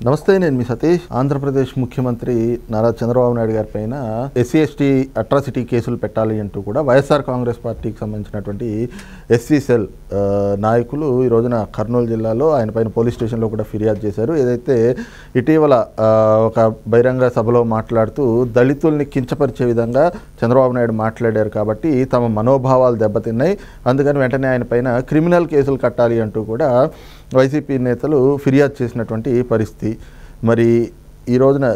నమస్తే, నేను మీ సతీష్. ఆంధ్రప్రదేశ్ ముఖ్యమంత్రి నారా చంద్రబాబు నాయుడు గారి పైన ఎస్సీ ఎస్టీ అట్రాసిటీ కేసులు పెట్టాలి అంటూ కూడా వైఎస్ఆర్ కాంగ్రెస్ పార్టీకి సంబంధించినటువంటి ఎస్సీ సెల్ నాయకులు ఈ రోజున కర్నూలు జిల్లాలో ఆయన పైన పోలీస్ స్టేషన్లో కూడా ఫిర్యాదు చేశారు. ఏదైతే ఇటీవల ఒక బహిరంగ సభలో మాట్లాడుతూ దళితుల్ని కించపరిచే విధంగా చంద్రబాబు నాయుడు మాట్లాడారు కాబట్టి తమ మనోభావాలు దెబ్బతిన్నాయి, అందుకని వెంటనే ఆయన పైన క్రిమినల్ కేసులు కట్టాలి అంటూ కూడా వైసీపీ నేతలు ఫిర్యాదు చేసినటువంటి పరిస్థితి. మరి ఈ రోజున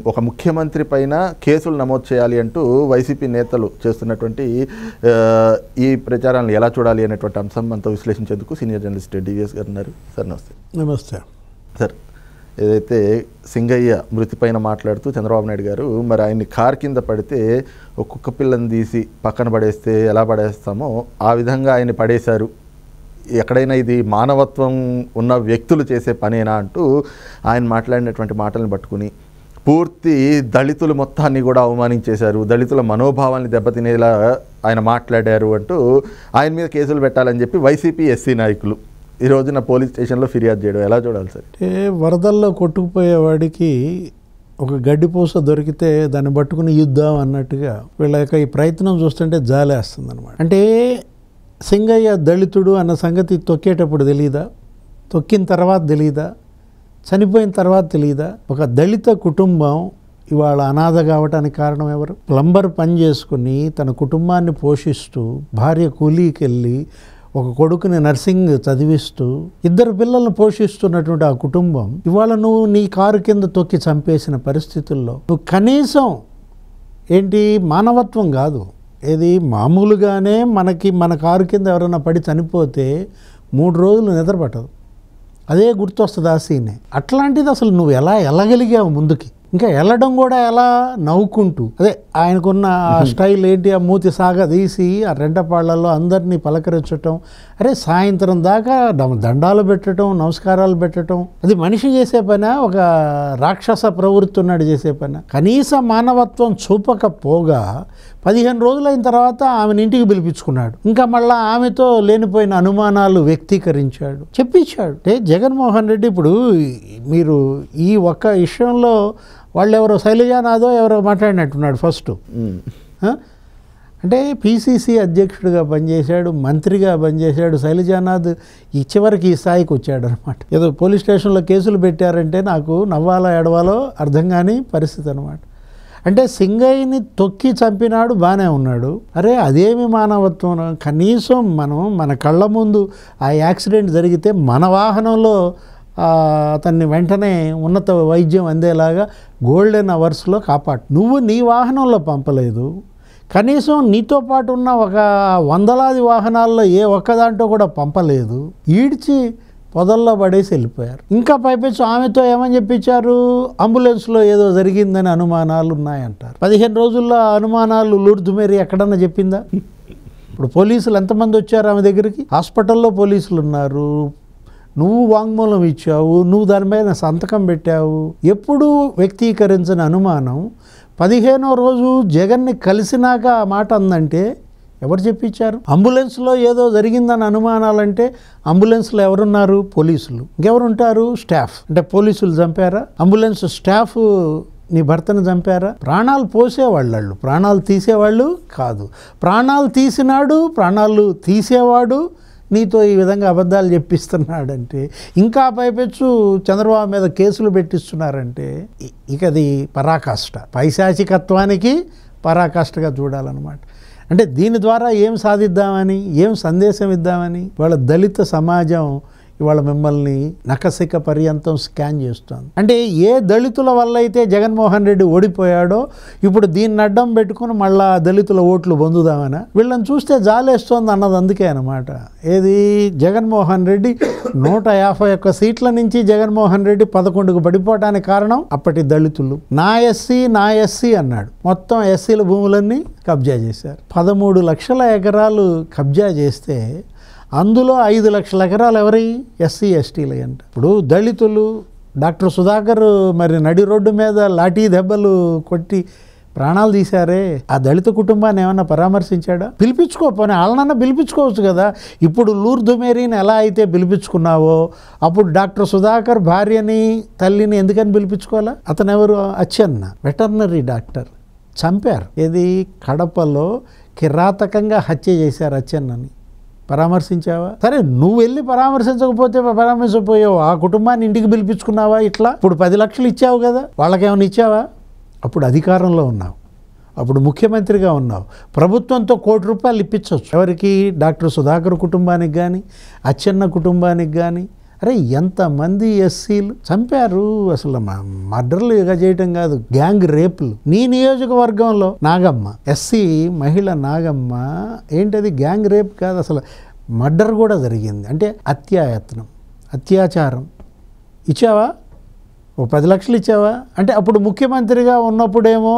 ఒక ముఖ్యమంత్రి పైన కేసులు నమోదు చేయాలి అంటూ వైసీపీ నేతలు చేస్తున్నటువంటి ఈ ప్రచారాలను ఎలా చూడాలి అనేటువంటి అంశం మనతో విశ్లేషించేందుకు సీనియర్ జర్నలిస్ట్ డివిఎస్ గారు ఉన్నారు. సార్ నమస్తే. నమస్తే సార్. ఏదైతే సింగయ్య మృతి పైన మాట్లాడుతూ చంద్రబాబు నాయుడు గారు మరి ఆయన్ని కారు కింద పడితే ఒక కుక్క పిల్లని తీసి పక్కన పడేస్తే ఎలా పడేస్తామో ఆ విధంగా ఆయన్ని పడేశారు, ఎక్కడైనా ఇది మానవత్వం ఉన్న వ్యక్తులు చేసే పనేనా అంటూ ఆయన మాట్లాడినటువంటి మాటలను పట్టుకుని పూర్తి దళితులు మొత్తాన్ని కూడా అవమానించేశారు, దళితుల మనోభావాన్ని దెబ్బతినేలా ఆయన మాట్లాడారు అంటూ ఆయన మీద కేసులు పెట్టాలని చెప్పి వైసీపీ ఎస్సీ నాయకులు ఈ రోజున పోలీస్ స్టేషన్లో ఫిర్యాదు చేయడం ఎలా చూడాలి సార్? అంటే వరదల్లో కొట్టుకుపోయేవాడికి ఒక గడ్డిపూస దొరికితే దాన్ని పట్టుకుని యుద్ధం అన్నట్టుగా వీళ్ళ యొక్క ఈ ప్రయత్నం చూస్తుంటే జాలేస్తుంది అనమాట. అంటే సింగయ్య దళితుడు అన్న సంగతి తొక్కేటప్పుడు తెలీదా? తొక్కిన తర్వాత తెలీదా? చనిపోయిన తర్వాత తెలీదా? ఒక దళిత కుటుంబం ఇవాళ అనాథ కావటానికి కారణం ఎవరు? ప్లంబర్ పని చేసుకుని తన కుటుంబాన్ని పోషిస్తూ భార్య కూలీకి వెళ్ళి ఒక కొడుకుని నర్సింగ్ చదివిస్తూ ఇద్దరు పిల్లలను పోషిస్తున్నటువంటి ఆ కుటుంబం ఇవాళ నువ్వు నీ కారు కింద తొక్కి చంపేసిన పరిస్థితుల్లో నువ్వు కనీసం ఏంటి మానవత్వం కాదు, ఏది మామూలుగానే మన కారు కింద ఎవరైనా పడి చనిపోతే 3 రోజులు నిద్ర పట్టదు, అదే గుర్తొస్తుంది ఆ సీనే. అట్లాంటిది అసలు నువ్వు ఎలా వెళ్ళగలిగావు ముందుకి? ఇంకా వెళ్ళడం కూడా ఎలా నవ్వుకుంటూ, అదే ఆయనకున్న స్టైల్ ఏంటి, ఆ మూతి సాగదీసి ఆ రెండపాళ్లలో అందరినీ పలకరించటం, అరే సాయంత్రం దాకా దండాలు పెట్టడం, నమస్కారాలు పెట్టడం, అది మనిషి చేసే పని, ఒక రాక్షస ప్రవృత్తి ఉన్నాడు చేసే పని. కనీస మానవత్వం చూపకపోగా 15 రోజులైన తర్వాత ఆమెను ఇంటికి పిలిపించుకున్నాడు. ఇంకా మళ్ళీ ఆమెతో లేనిపోయిన అనుమానాలు వ్యక్తీకరించాడు, చెప్పించాడు. అంటే జగన్మోహన్ రెడ్డి ఇప్పుడు మీరు ఈ ఒక్క విషయంలో వాళ్ళెవరో శైలజానాథో ఎవరో మాట్లాడినట్టున్నాడు ఫస్ట్. అంటే పీసీసీ అధ్యక్షుడిగా పనిచేశాడు, మంత్రిగా పనిచేశాడు. శైలజానాథ్ చివరికి ఈ స్థాయికి వచ్చాడు అనమాట. ఏదో పోలీస్ స్టేషన్లో కేసులు పెట్టారంటే నాకు నవ్వాలో ఎడవాలో అర్థం కాని పరిస్థితి అనమాట. అంటే సింగయ్యని తొక్కి చంపినాడు, బాగానే ఉన్నాడు. అరే అదేమి మానవత్వం? కనీసం మన కళ్ళ ముందు ఆ యాక్సిడెంట్ జరిగితే మన వాహనంలో అతన్ని వెంటనే ఉన్నత వైద్యం అందేలాగా గోల్డెన్ అవర్స్లో కాపాడు. నువ్వు నీ వాహనంలో పంపలేదు, కనీసం నీతో పాటు ఉన్న ఒక 100లాది వాహనాల్లో ఏ ఒక్కదాంట్లో కూడా పంపలేదు, ఈడ్చి పొదల్లో పడేసి వెళ్ళిపోయారు. ఇంకా పైపెచ్చు ఆమెతో ఏమని చెప్పించారు, అంబులెన్స్లో ఏదో జరిగిందని అనుమానాలు ఉన్నాయంటారు. 15 రోజుల్లో అనుమానాలు లూర్దుమేరి ఎక్కడన్నా చెప్పిందా? ఇప్పుడు పోలీసులు ఎంతమంది వచ్చారు ఆమె దగ్గరికి? హాస్పిటల్లో పోలీసులు ఉన్నారు, నువ్వు వాంగ్మూలం ఇచ్చావు, నువ్వు దాని మీద సంతకం పెట్టావు. ఎప్పుడు వ్యక్తీకరించిన అనుమానం 15వ రోజు జగన్ని కలిసినాక ఆ మాట అందంటే ఎవరు చెప్పించారు? అంబులెన్స్లో ఏదో జరిగిందని అనుమానాలంటే అంబులెన్స్లో ఎవరున్నారు? పోలీసులు. ఇంకెవరుంటారు? స్టాఫ్. అంటే పోలీసులు చంపారా? అంబులెన్స్ స్టాఫ్ నీ భర్తను చంపారా? ప్రాణాలు పోసేవాళ్ళు, ప్రాణాలు తీసేవాళ్ళు కాదు. ప్రాణాలు తీసినాడు, ప్రాణాలు తీసేవాడు నీతో ఈ విధంగా అబద్ధాలు చెప్పిస్తున్నాడంటే, ఇంకా పైపెచ్చు చంద్రబాబు మీద కేసులు పెట్టిస్తున్నారంటే ఇక అది పరాకాష్ట, పైశాచికత్వానికి పరాకాష్ఠగా చూడాలన్నమాట. అంటే దీని ద్వారా ఏం సాధిద్దామని, ఏం సందేశం ఇద్దామని వాళ్ళ దళిత సమాజం ఇవాళ మిమ్మల్ని నకసిక పర్యంతం స్కాన్ చేస్తుంది. అంటే ఏ దళితుల వల్ల అయితే జగన్మోహన్ రెడ్డి ఓడిపోయాడో ఇప్పుడు దీన్ని అడ్డం పెట్టుకుని మళ్ళా దళితుల ఓట్లు పొందుదామని వీళ్ళని చూస్తే జాలేస్తోంది అన్నది అందుకే అనమాట. ఏది జగన్మోహన్ రెడ్డి 151 సీట్ల నుంచి జగన్మోహన్ రెడ్డి 11కు పడిపోవడానికి కారణం అప్పటి దళితులు. నా ఎస్సీ అన్నాడు, మొత్తం ఎస్సీల భూములన్నీ కబ్జా చేశారు. 13 లక్షల ఎకరాలు కబ్జా చేస్తే అందులో 5 లక్షల ఎకరాలు ఎవరి? ఎస్సీ ఎస్టీలు అంట. ఇప్పుడు దళితులు డాక్టర్ సుధాకర్ మరి నడి రోడ్డు మీద లాఠీ దెబ్బలు కొట్టి ప్రాణాలు తీశారే, ఆ దళిత కుటుంబాన్ని ఏమన్నా పరామర్శించాడా? పిలిపించుకోపోనీ వాళ్ళనన్నా పిలిపించుకోవచ్చు కదా. ఇప్పుడు లూర్దు మేరీని ఎలా అయితే పిలిపించుకున్నావో అప్పుడు డాక్టర్ సుధాకర్ భార్యని తల్లిని ఎందుకని పిలిపించుకోవాలా? అతను ఎవరు? Atchanna, veterinary doctor. చంపారు. ఏది? కడపలో కిరాతకంగా హత్య చేశారు అచ్చెన్నని. పరామర్శించావా? సరే, నువ్వు వెళ్ళి పరామర్శించకపోతే పరామర్శపోయావు, ఆ కుటుంబాన్ని ఇంటికి పిలిపించుకున్నావా? ఇట్లా ఇప్పుడు 10 లక్షలు ఇచ్చావు కదా, వాళ్ళకేమైనా ఇచ్చావా? అప్పుడు అధికారంలో ఉన్నావు, అప్పుడు ముఖ్యమంత్రిగా ఉన్నావు, ప్రభుత్వంతో ₹1,00,00,000 ఇప్పించవచ్చు. ఎవరికి? డాక్టర్ సుధాకర్ కుటుంబానికి కానీ అచ్చెన్న కుటుంబానికి కానీ. అరే, ఎంతమంది ఎస్సీలు చంపారు! అసలు మర్డర్లు ఇక చేయటం కాదు, గ్యాంగ్ రేపులు. నీ నియోజకవర్గంలో నాగమ్మ, ఎస్సీ మహిళ నాగమ్మ, ఏంటది? గ్యాంగ్ రేప్ కాదు, అసలు మర్డర్ కూడా జరిగింది. అంటే అత్యాయత్నం, అత్యాచారం. ఇచ్చావా? ఓ 10 లక్షలు ఇచ్చావా? అంటే అప్పుడు ముఖ్యమంత్రిగా ఉన్నప్పుడేమో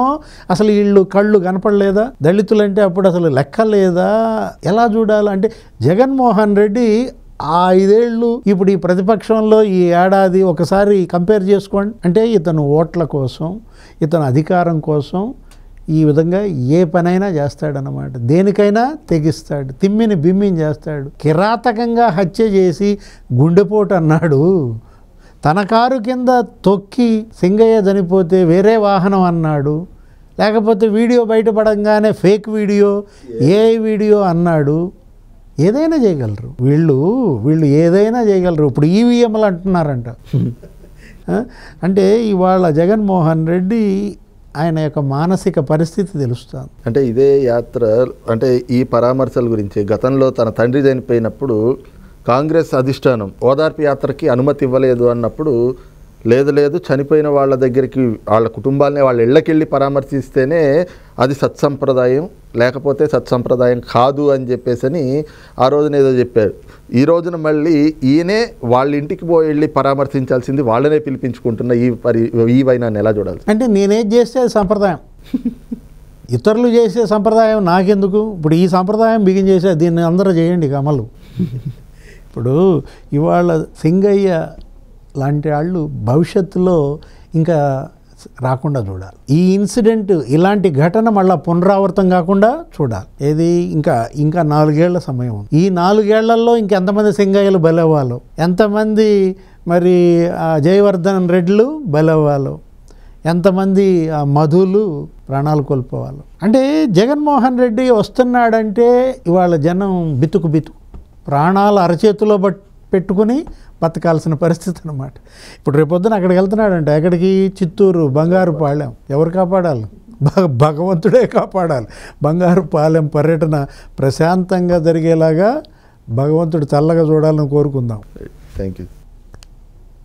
అసలు వీళ్ళు కళ్ళు కనపడలేదా? దళితులంటే అప్పుడు అసలు లెక్క లేదా? ఎలా చూడాలి? అంటే జగన్మోహన్ రెడ్డి ఆ 5 ఏళ్ళు ఇప్పుడు ఈ ప్రతిపక్షంలో ఈ ఏడాది ఒకసారి కంపేర్ చేసుకోండి. అంటే ఇతను ఓట్ల కోసం, ఇతను అధికారం కోసం ఈ విధంగా ఏ పనైనా చేస్తాడనమాట. దేనికైనా తెగిస్తాడు, తిమ్మిని బిమ్మిని చేస్తాడు. కిరాతకంగా హత్య చేసి గుండెపోటు అన్నాడు. తన కారు కింద తొక్కి సింగయ్య చనిపోతే వేరే వాహనం అన్నాడు. లేకపోతే వీడియో బయటపడంగానే ఫేక్ వీడియో, ఏఐ వీడియో అన్నాడు. ఏదైనా చేయగలరు వీళ్ళు ఏదైనా చేయగలరు. ఇప్పుడు ఈవీఎంలు అంటున్నారంట. అంటే ఇవాళ జగన్మోహన్ రెడ్డి ఆయన యొక్క మానసిక పరిస్థితి తెలుస్తుంది. అంటే ఇదే యాత్ర, అంటే ఈ పరామర్శల గురించి గతంలో తన తండ్రి చనిపోయినప్పుడు కాంగ్రెస్ అధిష్టానం ఓదార్పు యాత్రకి అనుమతి ఇవ్వలేదు అన్నప్పుడు, లేదు చనిపోయిన వాళ్ళ దగ్గరికి, వాళ్ళ కుటుంబాలని వాళ్ళ ఇళ్ళకెళ్ళి పరామర్శిస్తేనే అది సత్సంప్రదాయం, లేకపోతే సత్సంప్రదాయం కాదు అని చెప్పేసి ఆ రోజున ఏదో చెప్పారు. ఈ రోజున మళ్ళీ ఈయనే వాళ్ళ ఇంటికి వెళ్ళి పరామర్శించాల్సింది, వాళ్ళనే పిలిపించుకుంటున్న ఈ వైనాన్ని ఎలా చూడాలి? అంటే నేనేం చేస్తే అది సంప్రదాయం, ఇతరులు చేసే సంప్రదాయం నాకెందుకు? ఇప్పుడు ఈ సంప్రదాయం బిగిన్ చేసే, దీన్ని అందరూ చేయండి అమలు. ఇప్పుడు ఇవాళ సింగయ్య లాంటి వాళ్ళు భవిష్యత్తులో ఇంకా రాకుండా చూడాలి. ఈ ఇన్సిడెంట్, ఇలాంటి ఘటన మళ్ళీ పునరావృతం కాకుండా చూడాలి. ఏది? ఇంకా 4 ఏళ్ల సమయం. ఈ 4 ఏళ్లలో ఇంకెంతమంది సింగయ్యలు బలవ్వాలో, ఎంతమంది మరి జయవర్ధన్ రెడ్లు బలవ్వాలో, ఎంతమంది మధులు ప్రాణాలు కోల్పోవాలి. అంటే జగన్మోహన్ రెడ్డి వస్తున్నాడంటే ఇవాళ జనం బితుకు ప్రాణాలు అరచేతిలో పెట్టుకుని బతకాల్సిన పరిస్థితి అన్నమాట. ఇప్పుడు రేపొద్దున అక్కడికి వెళ్తున్నాడంటే, ఎక్కడికి? చిత్తూరు బంగారుపాలెం. ఎవరు కాపాడాలి? భగవంతుడే కాపాడాలి. బంగారుపాలెం పర్యటన ప్రశాంతంగా జరిగేలాగా భగవంతుడు చల్లగా చూడాలని కోరుకుందాం. Thank you.